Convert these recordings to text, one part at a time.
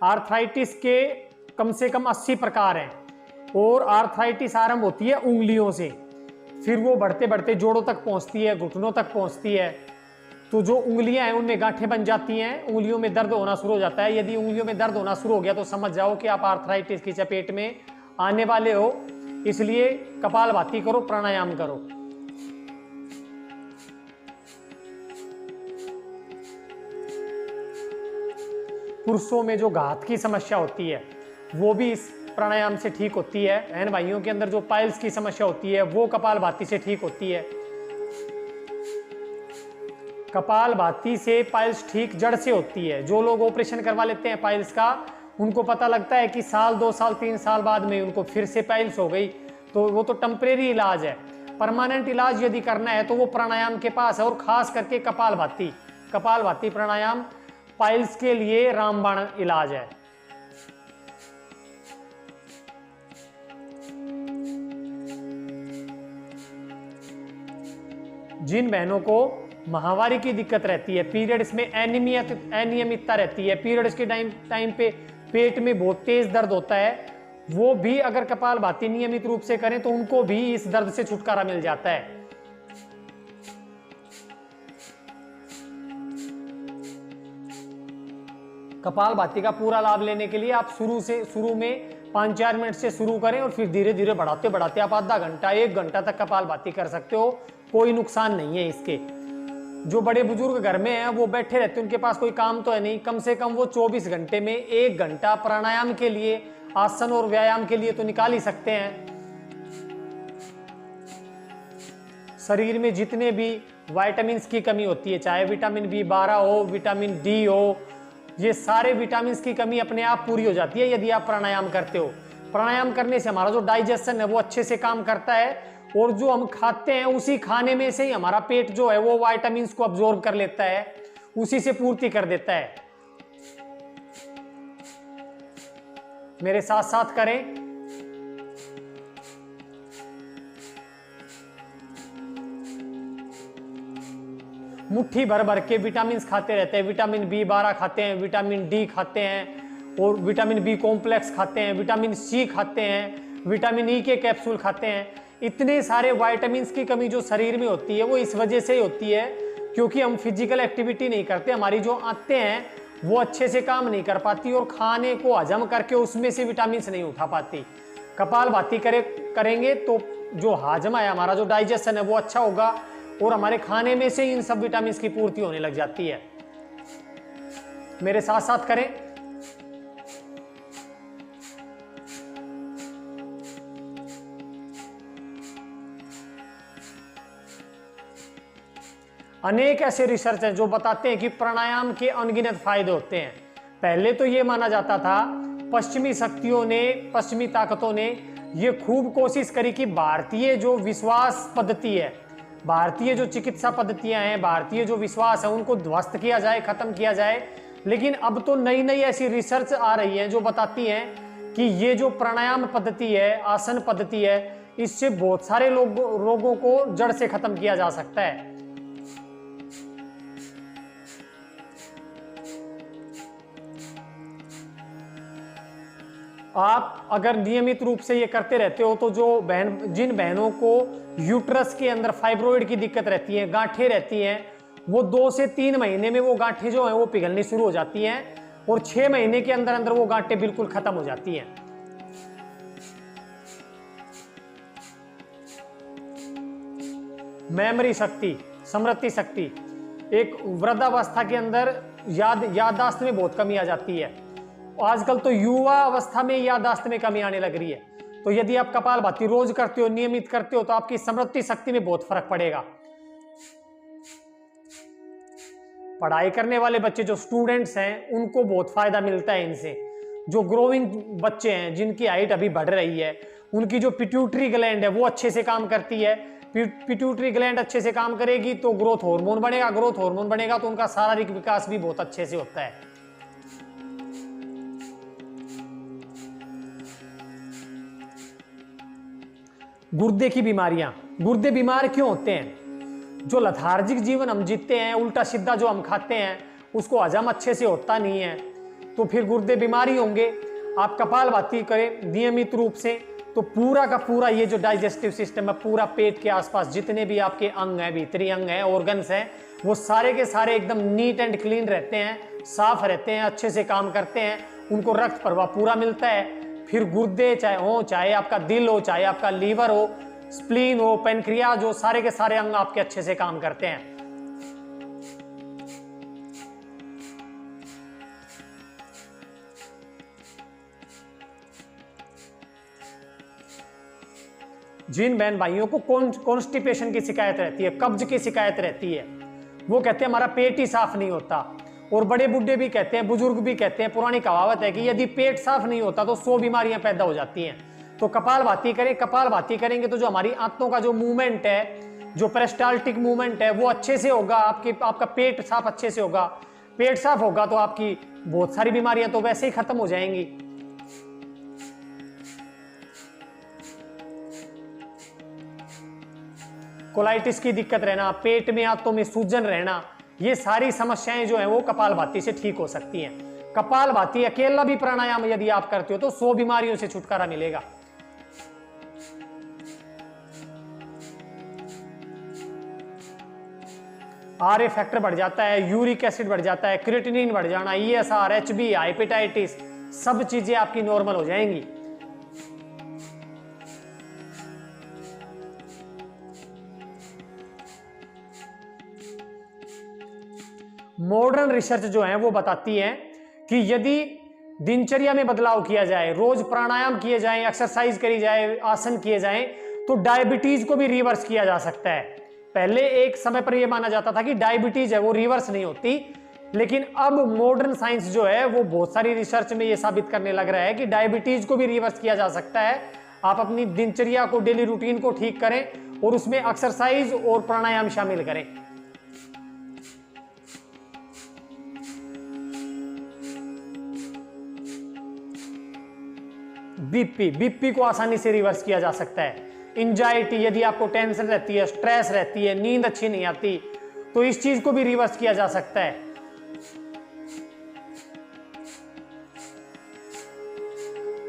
Arthritis के कम से कम 80 प्रकार हैं और आर्थराइटिस आरंभ होती है उंगलियों से, फिर वो बढ़ते बढ़ते जोड़ों तक पहुंचती है, घुटनों तक पहुंचती है। तो जो उंगलियां हैं उनमें गांठें बन जाती हैं, उंगलियों में दर्द होना शुरू हो जाता है। यदि उंगलियों में दर्द होना शुरू हो गया तो समझ जाओ कि आप आर्थराइटिस की चपेट में आने वाले हो। इसलिए कपालभाति करो, प्राणायाम करो। पुरुषों में जो घात की समस्या होती है वो भी इस प्राणायाम से ठीक होती है। बहन भाइयों के अंदर जो पाइल्स की समस्या होती है वो कपालभाति से ठीक होती है। कपालभाति से पाइल्स ठीक जड़ से होती है। जो लोग ऑपरेशन करवा लेते हैं पाइल्स का, उनको पता लगता है कि साल 2 साल 3 साल बाद में उनको फिर से पाइल्स हो गई, तो वो तो टेम्परेरी इलाज है। परमानेंट इलाज यदि करना है तो वो प्राणायाम के पास है, और खास करके कपालभाति प्राणायाम पाइल्स के लिए रामबाण इलाज है। जिन बहनों को माहवारी की दिक्कत रहती है, पीरियड्स में अनियमितता रहती है, पीरियड्स के टाइम पे पेट में बहुत तेज दर्द होता है, वो भी अगर कपालभाति नियमित रूप से करें तो उनको भी इस दर्द से छुटकारा मिल जाता है। कपालभाति का पूरा लाभ लेने के लिए आप शुरू में 5-4 मिनट से शुरू करें और फिर धीरे धीरे बढ़ाते बढ़ाते आप आधा घंटा 1 घंटा तक कपालभाति कर सकते हो। कोई नुकसान नहीं है इसके। जो बड़े बुजुर्ग घर में हैं वो बैठे रहते हैं, उनके पास कोई काम तो है नहीं, कम से कम वो 24 घंटे में 1 घंटा प्राणायाम के लिए, आसन और व्यायाम के लिए तो निकाल ही सकते हैं। शरीर में जितने भी विटामिन की कमी होती है, चाहे विटामिन B12 हो, विटामिन D हो, ये सारे विटामिन की कमी अपने आप पूरी हो जाती है यदि आप प्राणायाम करते हो। प्राणायाम करने से हमारा जो डाइजेशन है वो अच्छे से काम करता है, और जो हम खाते हैं उसी खाने में से ही हमारा पेट जो है वो विटामिन को अब्जॉर्ब कर लेता है, उसी से पूर्ति कर देता है। मेरे साथ साथ करें। मुट्ठी भर भर के विटामिन खाते रहते हैं। विटामिन B12 खाते हैं, विटामिन D खाते हैं, और विटामिन B कॉम्प्लेक्स खाते हैं, विटामिन C खाते हैं, विटामिन E के कैप्सूल खाते हैं। इतने सारे विटामिन की कमी जो शरीर में होती है वो इस वजह से ही होती है क्योंकि हम फिजिकल एक्टिविटी नहीं करते। हमारी जो आंतें हैं वो अच्छे से काम नहीं कर पाती और खाने को हजम करके उसमें से विटामिन नहीं उठा पाती। कपालभाति करेंगे तो जो हाजमा है, हमारा जो डाइजेशन है वो अच्छा होगा और हमारे खाने में से इन सब विटामिन की पूर्ति होने लग जाती है। मेरे साथ साथ करें। अनेक ऐसे रिसर्च हैं जो बताते हैं कि प्राणायाम के अनगिनत फायदे होते हैं। पहले तो ये माना जाता था, पश्चिमी शक्तियों ने, पश्चिमी ताकतों ने ये खूब कोशिश करी कि भारतीय जो विश्वास पद्धति है, भारतीय जो चिकित्सा पद्धतियां हैं, भारतीय जो विश्वास है, उनको ध्वस्त किया जाए, खत्म किया जाए। लेकिन अब तो नई नई ऐसी रिसर्च आ रही है जो बताती हैं कि ये जो प्राणायाम पद्धति है, आसन पद्धति है, इससे बहुत सारे रोगों को जड़ से खत्म किया जा सकता है। आप अगर नियमित रूप से ये करते रहते हो तो जिन बहनों को यूट्रस के अंदर फाइब्रोइड की दिक्कत रहती है, गांठें रहती हैं, वो 2 से 3 महीने में वो गांठें जो हैं वो पिघलनी शुरू हो जाती हैं और 6 महीने के अंदर अंदर वो गांठें बिल्कुल खत्म हो जाती हैं। मेमोरी शक्ति, स्मृति शक्ति, एक वृद्धावस्था के अंदर याददाश्त में बहुत कमी आ जाती है। आजकल तो युवा अवस्था में याददाश्त में कमी आने लग रही है। तो यदि आप कपालभाति रोज करते हो, नियमित करते हो, तो आपकी स्मृति शक्ति में बहुत फर्क पड़ेगा। पढ़ाई करने वाले बच्चे जो स्टूडेंट्स हैं उनको बहुत फायदा मिलता है इनसे। जो ग्रोइंग बच्चे हैं जिनकी हाइट अभी बढ़ रही है, उनकी जो पिट्यूटरी ग्लैंड है वो अच्छे से काम करती है। पिट्यूटरी ग्लैंड अच्छे से काम करेगी तो ग्रोथ हार्मोन बनेगा, ग्रोथ हार्मोन बनेगा तो उनका शारीरिक विकास भी बहुत अच्छे से होता है। गुर्दे की बीमारियां, गुर्दे बीमार क्यों होते हैं? जो लथार्जिक जीवन हम जीते हैं, उल्टा सीधा जो हम खाते हैं, उसको हजम अच्छे से होता नहीं है। तो फिर गुर्दे बीमारी होंगे। आप कपालभाति करें नियमित रूप से तो पूरा का पूरा ये जो डाइजेस्टिव सिस्टम है, पूरा पेट के आसपास जितने भी आपके अंग हैं, भीतरी अंग हैं, ऑर्गन्स हैं, वो सारे के सारे एकदम नीट एंड क्लीन रहते हैं, साफ रहते हैं, अच्छे से काम करते हैं, उनको रक्त प्रवाह पूरा मिलता है। फिर गुर्दे चाहे हो, चाहे आपका दिल हो, चाहे आपका लीवर हो, स्प्लीन हो, पेनक्रियाज हो, सारे के सारे अंग आपके अच्छे से काम करते हैं। जिन बहन भाइयों को कॉन्स्टिपेशन की शिकायत रहती है, कब्ज की शिकायत रहती है, वो कहते हैं हमारा पेट ही साफ नहीं होता। और बड़े बुढ़े भी कहते हैं, बुजुर्ग भी कहते हैं, पुरानी कहावत है कि यदि पेट साफ नहीं होता तो 100 बीमारियां पैदा हो जाती हैं। तो कपालभाति करें। कपालभाति करेंगे तो जो हमारी आंतों का जो मूवमेंट है, जो पेरिस्टाल्टिक मूवमेंट है, वो अच्छे से होगा। आपका पेट साफ अच्छे से होगा। पेट साफ होगा तो आपकी बहुत सारी बीमारियां तो वैसे ही खत्म हो जाएंगी। कोलाइटिस की दिक्कत रहना, पेट में आंतों में सूजन रहना, ये सारी समस्याएं जो है वो कपालभाति से ठीक हो सकती हैं। कपालभाति अकेला भी प्राणायाम यदि आप करते हो तो 100 बीमारियों से छुटकारा मिलेगा। आरए फैक्टर बढ़ जाता है, यूरिक एसिड बढ़ जाता है, क्रिएटिनिन बढ़ जाना, ईएसआर, एचबी, हेपेटाइटिस, सब चीजें आपकी नॉर्मल हो जाएंगी। मॉडर्न रिसर्च जो है वो बताती है कि यदि दिनचर्या में बदलाव किया जाए, रोज प्राणायाम किए जाएं, एक्सरसाइज करी जाए, आसन किए जाएं, तो डायबिटीज को भी रिवर्स किया जा सकता है। पहले एक समय पर यह माना जाता था कि डायबिटीज है वो रिवर्स नहीं होती, लेकिन अब मॉडर्न साइंस जो है वो बहुत सारी रिसर्च में यह साबित करने लग रहा है कि डायबिटीज को भी रिवर्स किया जा सकता है। आप अपनी दिनचर्या को, डेली रूटीन को ठीक करें और उसमें एक्सरसाइज और प्राणायाम शामिल करें। बीपी को आसानी से रिवर्स किया जा सकता है। एंजाइटी, यदि आपको टेंशन रहती है, स्ट्रेस रहती है, नींद अच्छी नहीं आती, तो इस चीज को भी रिवर्स किया जा सकता है।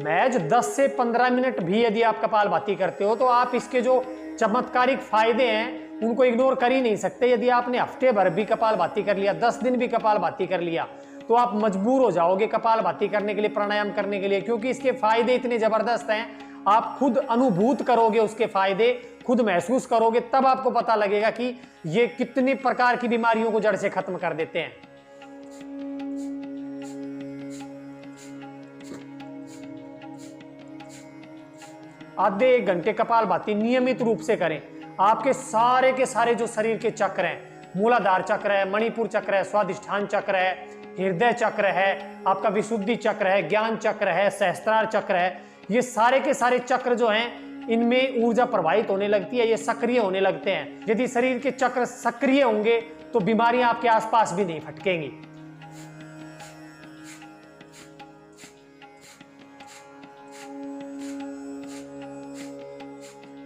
महज 10 से 15 मिनट भी यदि आप कपालभाति करते हो तो आप इसके जो चमत्कारिक फायदे हैं उनको इग्नोर कर ही नहीं सकते। यदि आपने हफ्ते भर भी कपालभाति कर लिया, 10 दिन भी कपालभाति कर लिया, तो आप मजबूर हो जाओगे कपालभाति करने के लिए, प्राणायाम करने के लिए, क्योंकि इसके फायदे इतने जबरदस्त हैं। आप खुद अनुभूत करोगे उसके फायदे, खुद महसूस करोगे, तब आपको पता लगेगा कि ये कितनी प्रकार की बीमारियों को जड़ से खत्म कर देते हैं। आधे 1 घंटे कपालभाति नियमित रूप से करें। आपके सारे के सारे जो शरीर के चक्र हैं, मूलाधार चक्र है, मणिपुर चक्र है, स्वादिष्ठान चक्र है, हृदय चक्र है, आपका विशुद्धि चक्र है, ज्ञान चक्र है, सहस्त्रार चक्र है, ये सारे के सारे चक्र जो हैं इनमें ऊर्जा प्रवाहित होने लगती है, ये सक्रिय होने लगते हैं। यदि शरीर के चक्र सक्रिय होंगे तो बीमारियां आपके आसपास भी नहीं फटकेंगी।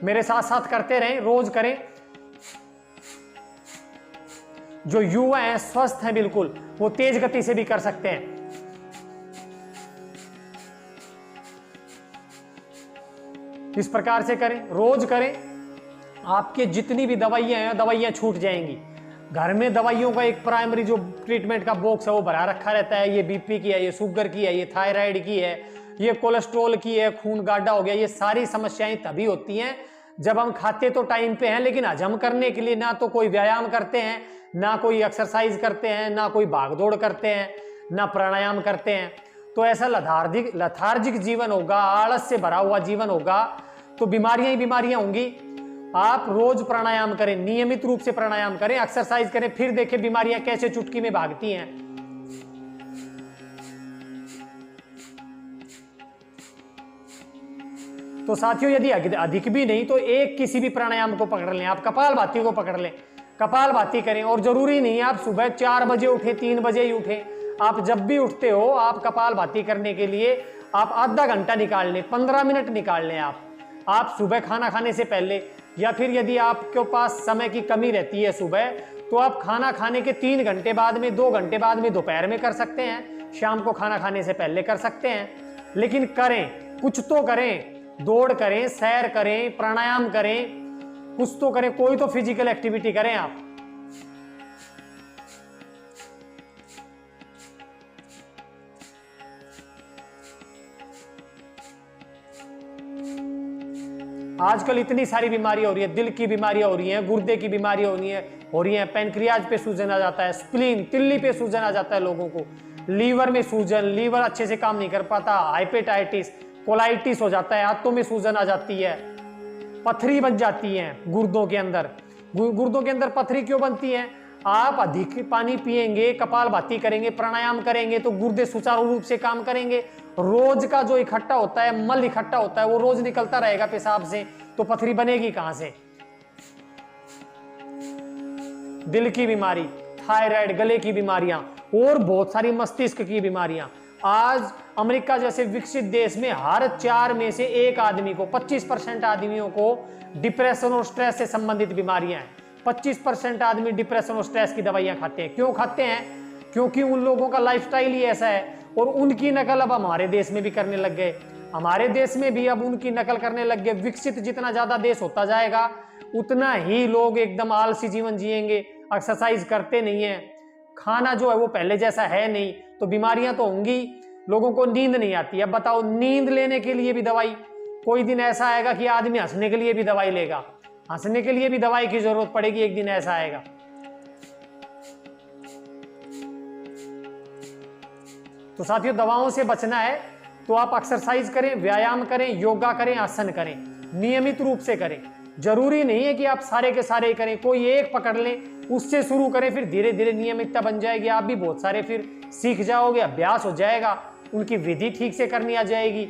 मेरे साथ साथ करते रहें, रोज करें। जो युवा हैं, स्वस्थ हैं बिल्कुल, वो तेज गति से भी कर सकते हैं। इस प्रकार से करें, रोज करें। आपके जितनी भी दवाइयां हैं, दवाइयां छूट जाएंगी। घर में दवाइयों का एक प्राइमरी जो ट्रीटमेंट का बॉक्स है वो भरा रखा रहता है। ये बीपी की है, ये शुगर की है, ये थायराइड की है, ये कोलेस्ट्रॉल की है, खून गाढ़ा हो गया। ये सारी समस्याएं तभी होती हैं जब हम खाते तो टाइम पे हैं, लेकिन हजम करने के लिए ना तो कोई व्यायाम करते हैं, ना कोई एक्सरसाइज करते हैं, ना कोई भागदौड़ करते हैं, ना प्राणायाम करते हैं। तो ऐसा लथार्जिक जीवन होगा, आलस से भरा हुआ जीवन होगा, तो बीमारियां ही बीमारियां होंगी। आप रोज प्राणायाम करें, नियमित रूप से प्राणायाम करें, एक्सरसाइज करें, फिर देखें बीमारियां कैसे चुटकी में भागती हैं। तो साथियों, यदि अधिक भी नहीं तो एक किसी भी प्राणायाम को पकड़ लें, आप कपालभाति को पकड़ लें, कपालभाति करें। और जरूरी नहीं आप सुबह 4 बजे उठे, 3 बजे ही उठे, आप जब भी उठते हो आप कपालभाति करने के लिए आप आधा घंटा निकाल लें, 15 मिनट निकाल लें। आप सुबह खाना खाने से पहले, या फिर यदि आपके पास समय की कमी रहती है सुबह, तो आप खाना खाने के 3 घंटे बाद में, 2 घंटे बाद में दोपहर में कर सकते हैं। शाम को खाना खाने से पहले कर सकते हैं, लेकिन करें, कुछ तो करें, दौड़ करें, सैर करें, प्राणायाम करें, कुछ तो करें, कोई तो फिजिकल एक्टिविटी करें आप। आजकल इतनी सारी बीमारियां हो रही है, दिल की बीमारियां हो रही हैं, गुर्दे की बीमारियां हो रही हैं, पैनक्रियाज पे सूजन आ जाता है, स्प्लीन, तिल्ली पे सूजन आ जाता है लोगों को, लीवर में सूजन, लीवर अच्छे से काम नहीं कर पाता, हेपेटाइटिस, कोलाइटिस हो जाता है, हाथों में सूजन आ जाती है, पथरी बन जाती है गुर्दों के अंदर। गुर्दों के अंदर पथरी क्यों बनती है? आप अधिक पानी पिएंगे, कपालभाति करेंगे, प्राणायाम करेंगे तो गुर्दे सुचारू रूप से काम करेंगे। रोज का जो इकट्ठा होता है, मल इकट्ठा होता है, वो रोज निकलता रहेगा पेशाब से, तो पथरी बनेगी कहां से? दिल की बीमारी, थायराइड, गले की बीमारियां और बहुत सारी मस्तिष्क की बीमारियां। आज अमेरिका जैसे विकसित देश में हर 4 में से 1 आदमी को, 25% आदमियों को डिप्रेशन और स्ट्रेस से संबंधित बीमारियां हैं। 25% आदमी डिप्रेशन और स्ट्रेस की दवाइयां खाते हैं। क्यों खाते हैं? क्योंकि उन लोगों का लाइफस्टाइल ही ऐसा है, और उनकी नकल अब हमारे देश में भी करने लग गए। हमारे देश में भी अब उनकी नकल करने लग गए। विकसित जितना ज्यादा देश होता जाएगा उतना ही लोग एकदम आलसी जीवन जिएंगे, एक्सरसाइज करते नहीं है, खाना जो है वो पहले जैसा है नहीं, तो बीमारियां तो होंगी। लोगों को नींद नहीं आती। अब बताओ, नींद लेने के लिए भी दवाई। कोई दिन ऐसा आएगा कि आदमी हंसने के लिए भी दवाई लेगा, हंसने के लिए भी दवाई की जरूरत पड़ेगी, एक दिन ऐसा आएगा। तो साथियों, दवाओं से बचना है तो आप एक्सरसाइज करें, व्यायाम करें, योगा करें, आसन करें, नियमित रूप से करें। जरूरी नहीं है कि आप सारे के सारे करें, कोई एक पकड़ लें, उससे शुरू करें, फिर धीरे धीरे नियमितता बन जाएगी। आप भी बहुत सारे फिर सीख जाओगे, अभ्यास हो जाएगा, उनकी विधि ठीक से करनी आ जाएगी।